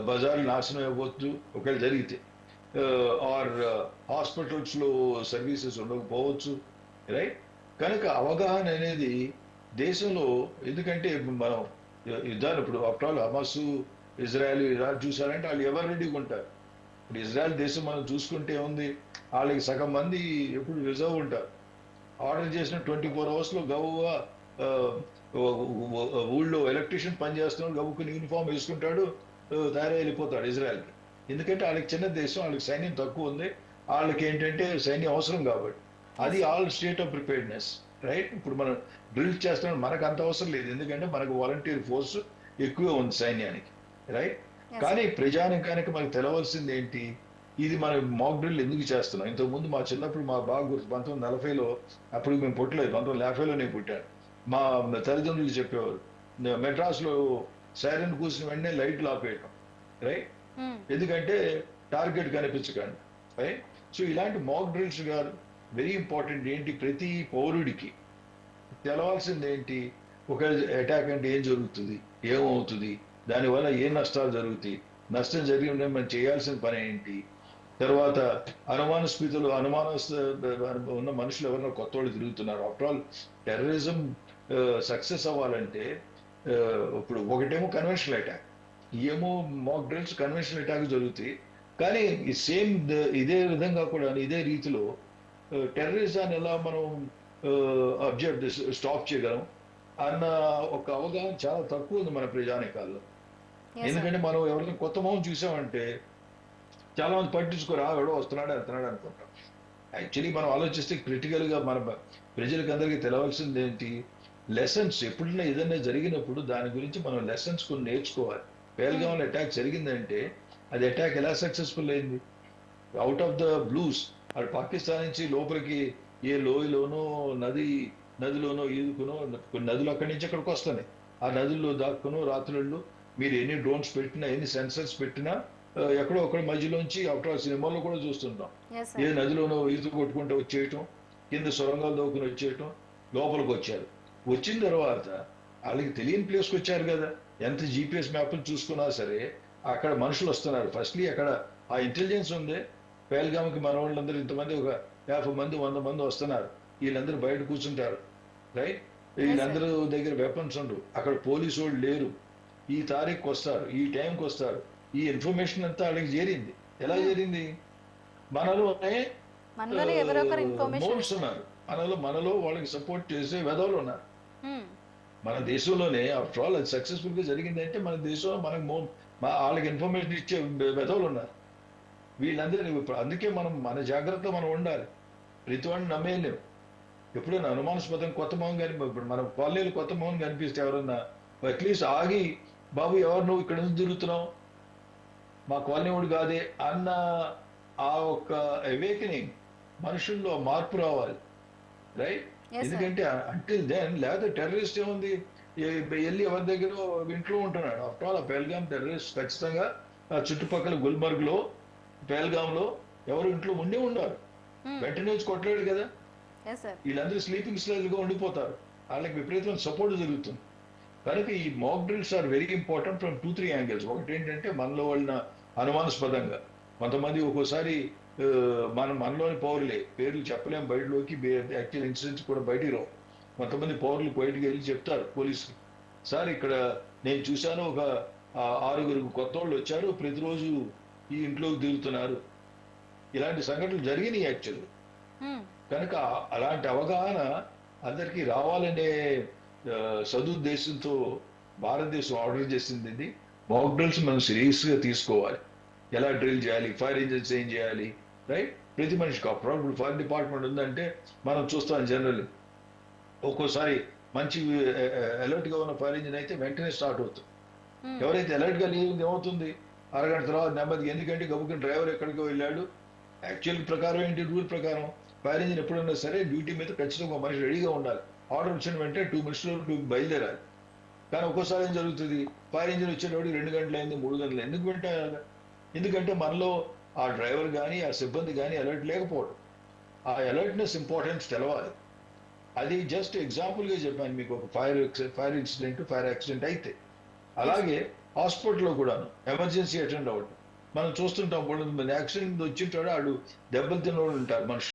బజార్లు నాశనం అయిపోవచ్చు ఒకవేళ జరిగితే, ఆర్ హాస్పిటల్స్ లో సర్వీసెస్ ఉండకపోవచ్చు, రైట్? కనుక అవగాహన అనేది దేశంలో, ఎందుకంటే మనం యుద్ధాలు ఇప్పుడు after all Hamas, Israel, Iran చూసారంటే వాళ్ళు ఎవరు రెడీగా ఉంటారు. ఇప్పుడు ఇజ్రాయెల్ దేశం మనం చూసుకుంటే ఉంది, వాళ్ళకి సగం మంది ఎప్పుడు రిజర్వ్ ఉంటారు. ఆర్డర్ చేసిన 24 అవర్స్ లో గబుగా ఆ, ఊళ్ళో ఎలక్ట్రీషియన్ పని చేస్తున్నాడు, గబుక్కుని యూనిఫామ్ వేసుకుంటాడు, తయారై వెళ్ళిపోతాడు ఇజ్రాయెల్కి. ఎందుకంటే వాళ్ళకి చిన్న దేశం, వాళ్ళకి సైన్యం తక్కువ ఉంది, వాళ్ళకి ఏంటంటే సైన్యం అవసరం కాబట్టి. అది yes sir. All state of preparedness, right? ఇప్పుడు మనం డ్రిల్ చేస్తున్నాం, మనకు అంత అవసరం లేదు, ఎందుకంటే మనకు వాలంటీర్ ఫోర్స్ ఎక్కువే ఉంది సైన్యానికి, రైట్? ఎస్ కానీ సార్. ప్రజానికానికి మనకు తెలవలసింది ఏంటి? ఇది మనం మాక్ డ్రిల్ ఎందుకు చేస్తున్నాం? ఇంతకుముందు మా చిన్నప్పుడు మా బాగా గుర్తు, 1940లో, అప్పుడు మేము పుట్టలేదు, 1950లో నేను పుట్టాను. మా తల్లిదండ్రులు చెప్పేవారు, మెడ్రాస్లో సైరన్ కూసిన వెంటనే లైట్లు ఆపేయటం, రైట్? ఎందుకంటే టార్గెట్ కనిపించకండి, రైట్? సో ఇలాంటి మాక్ డ్రిల్స్ గారు వెరీ ఇంపార్టెంట్. ఏంటి, ప్రతి పౌరుడికి తెలవాల్సింది ఏంటి? ఒక అటాక్ అంటే ఏం జరుగుతుంది, ఏమవుతుంది, దానివల్ల ఏ నష్టాలు జరుగుతాయి, నష్టం జరిగిన మనం చేయాల్సిన పని ఏంటి, తర్వాత అనుమానాస్పదలు, ఉన్న మనుషులు ఎవరైనా కొత్త వాళ్ళు తిరుగుతున్నారు. ఆఫ్టర్ ఆల్ టెర్రరిజం సక్సెస్ అవ్వాలంటే ఆ, ఇప్పుడు ఒకటేమో కన్వెన్షనల్ అటాక్, ఏమో మాక్ డ్రిల్స్, కన్వెన్షనల్ అటాక్ జరుగుతాయి. కానీ ఈ సేమ్ ఇదే విధంగా కూడా ఇదే రీతిలో టెర్రరిజాన్ని ఎలా మనం అబ్జర్వ్ స్టాప్ చేయగలం అన్న ఒక అవగాహన చాలా తక్కువ ఉంది మన ప్రజానికాల్లో. Yes sir. ఎందుకంటే మనం ఎవరైనా కొత్త మొహం చూసామంటే చాలా మంది పట్టించుకోరు, ఎవడో వస్తున్నాడు వెళ్తున్నాడు అనుకుంటాం. యాక్చువల్లీ మనం ఆలోచిస్తే క్రిటికల్ గా మన ప్రజలకు అందరికీ తెలవాల్సింది ఏంటి? లెసన్స్. ఎప్పుడైనా ఏదైనా జరిగినప్పుడు దాని గురించి మనం లెసన్స్ కొన్ని నేర్చుకోవాలి. పేల్గాంలో అటాక్ జరిగిందంటే అది అటాక్ ఎలా సక్సెస్ఫుల్ అయింది? అవుట్ ఆఫ్ ద బ్లూస్, అటు పాకిస్తాన్ నుంచి లోపలికి ఏ లోయలోనో నదిలోనో ఈదుకునో, కొన్ని నదులు అక్కడి నుంచి అక్కడికి వస్తున్నాయి, ఆ నదుల్లో దాక్కునో రాత్రుళ్ళు మీరు ఎన్ని డ్రోన్స్ పెట్టినా, ఎన్ని సెన్సర్స్ పెట్టినా ఎక్కడో ఒకటి మధ్యలోంచి, ఆఫ్టర్ సినిమాల్లో కూడా చూస్తుంటాం, ఎస్ ఏ సార్. నదిలోనో ఈత కొట్టుకుంటూ వచ్చేయటం, కింద సొరంగాలు దోకుని వచ్చేయటం, లోపలికి వచ్చారు. వచ్చిన తర్వాత వాళ్ళకి తెలియని ప్లేస్కి వచ్చారు కదా, ఎంత జీపీఎస్ మ్యాప్లు చూసుకున్నా సరే అక్కడ మనుషులు వస్తున్నారు. ఫస్ట్లీ అక్కడ ఆ ఇంటెలిజెన్స్ ఉంది. పేల్గామ్కి మన వాళ్ళందరూ ఇంతమంది, ఒక 50 మంది 100 మంది వస్తున్నారు, వీళ్ళందరూ బయట కూర్చుంటారు, రైట్? Yes sir. వీళ్ళందరూ దగ్గర వెపన్స్ ఉండవు, అక్కడ పోలీసు వాళ్ళు లేరు, ఈ తారీఖుకి వస్తారు, ఈ టైంకి వస్తారు. ఈ ఇన్ఫర్మేషన్ అంతా వాళ్ళకి చేరింది. ఎలా చేరింది? మనలోనే మనలోనే ఎవరో ఒకరు ఇన్ఫర్మేషన్ మోల్స్ ఇస్తారు. ఉన్నారు, మనలో వాళ్ళకి సపోర్ట్ చేసే వెధవలు ఉన్నారు. మన దేశంలోనే ఆఫ్టర్ ఆల్ అది సక్సెస్ఫుల్ గా జరిగిందంటే మన దేశంలో మనకు వాళ్ళకి ఇన్ఫర్మేషన్ ఇచ్చే వెధవలు ఉన్నారు. వీళ్ళందరినీ అందుకే మనం మన జాగ్రత్త మనం ఉండాలి. ప్రతి వాడిని నమ్మేయలేము. ఎప్పుడైనా అనుమానాస్పదం కొత్త మొహం కానీ, ఇప్పుడు మన కాలనీలు కొత్త మొహం కనిపిస్తే ఎవరన్నా అట్లీస్ట్ ఆగి, బాబు ఎవరు నువ్వు ఇక్కడ నుంచి తిరుగుతున్నావు, మా కాలనీ వాడు కాదే అన్న ఆ ఒక్క అవేకనింగ్, మనుషుల్లో మార్పు రావాలి, రైట్? Yes sir. ఎందుకంటే అంటిల్ దెన్, లేకపోతే టెర్రరిస్ట్ ఏముంది, వెళ్ళి ఎవరి దగ్గర ఇంట్లో ఉంటున్నాడు. ఆఫ్టర్ ఆల్ ఆ పెహల్గాం టెర్రరిస్ట్ ఖచ్చితంగా ఆ చుట్టుపక్కల గుల్మర్గ్ లో, పెహల్గాం లో ఎవరు ఇంట్లో ఉండే ఉన్నారు, వెంటనే వచ్చి కొట్టలేడు కదా. Yes sir. వీళ్ళందరూ స్లీపింగ్ స్టైల్ గా ఉండిపోతారు, వాళ్ళకి విపరీతమైన సపోర్ట్ జరుగుతుంది. కనుక ఈ mock drills are very important from 2-3 angles. ఒకటి ఏంటంటే మనలో వాళ్ళ అనుమానాస్పదంగా కొంతమంది ఒక్కోసారి మనలోని పౌరులే, పేర్లు చెప్పలేం బయటలోకి, యాక్చువల్ ఇన్సిడెంట్స్ కూడా బయటికి రావు. కొంతమంది పౌరులు బయటికి వెళ్ళి చెప్తారు పోలీసుకి, సార్ ఇక్కడ నేను చూశాను, ఒక 6 కొత్త వాళ్ళు వచ్చారు, ప్రతిరోజు ఈ ఇంట్లోకి దిగుతున్నారు. ఇలాంటి సంఘటనలు జరిగినాయి యాక్చువల్. కనుక అలాంటి అవగాహన అందరికీ రావాలనే సదుద్దేశంతో భారతదేశం ఆర్డర్ చేసింది ఇది. మాక్ డ్రిల్స్ మనం సీరియస్ గా తీసుకోవాలి. ఎలా డ్రిల్ చేయాలి, ఫైర్ ఇంజిన్స్ ఏం చేయాలి, రైట్? ప్రతి మనిషికి అప్పుడు ఇప్పుడు ఫైర్ డిపార్ట్మెంట్ ఉందంటే మనం చూస్తాం జనరల్, ఒక్కోసారి మంచి అలర్ట్ గా ఉన్న ఫైర్ ఇంజిన్ అయితే వెంటనే స్టార్ట్ అవుతుంది. ఎవరైతే అలర్ట్ గా లేదు ఏమవుతుంది, అరగంట తర్వాత నెమ్మది. ఎందుకంటే గబుకిన డ్రైవర్ ఎక్కడికో వెళ్ళాడు. యాక్చువల్ ప్రకారం ఏంటి, రూల్ ప్రకారం ఫైర్ ఇంజిన్ ఎప్పుడైనా సరే డ్యూటీ మీద ఖచ్చితంగా మనిషి రెడీగా ఉండాలి. ఆర్డర్ వచ్చిన వెంటనే 2 minutes బయలుదేరాలి. కానీ ఒక్కోసారి ఏం జరుగుతుంది, ఫైర్ ఇంజిన్ వచ్చేటప్పుడు 2 గంటలు అయింది, 3 గంటలు. ఎందుకు పెట్టాలి? ఎందుకంటే మనలో ఆ డ్రైవర్ కానీ ఆ సిబ్బంది కానీ అలర్ట్ లేకపోవడం. ఆ అలర్ట్నెస్ ఇంపార్టెన్స్ తెలవాలి. అది జస్ట్ ఎగ్జాంపుల్ గా చెప్పాను మీకు. ఒక ఫైర్ ఇన్సిడెంట్, ఫైర్ యాక్సిడెంట్ అయితే, ఎస్ అలాగే హాస్పిటల్లో కూడాను ఎమర్జెన్సీ అటెండ్ అవ్వటం మనం చూస్తుంటాం. యాక్సిడెంట్ వచ్చింటాడు, ఆడు దెబ్బలు తిన్నవాడు ఉంటారు మనుషులు.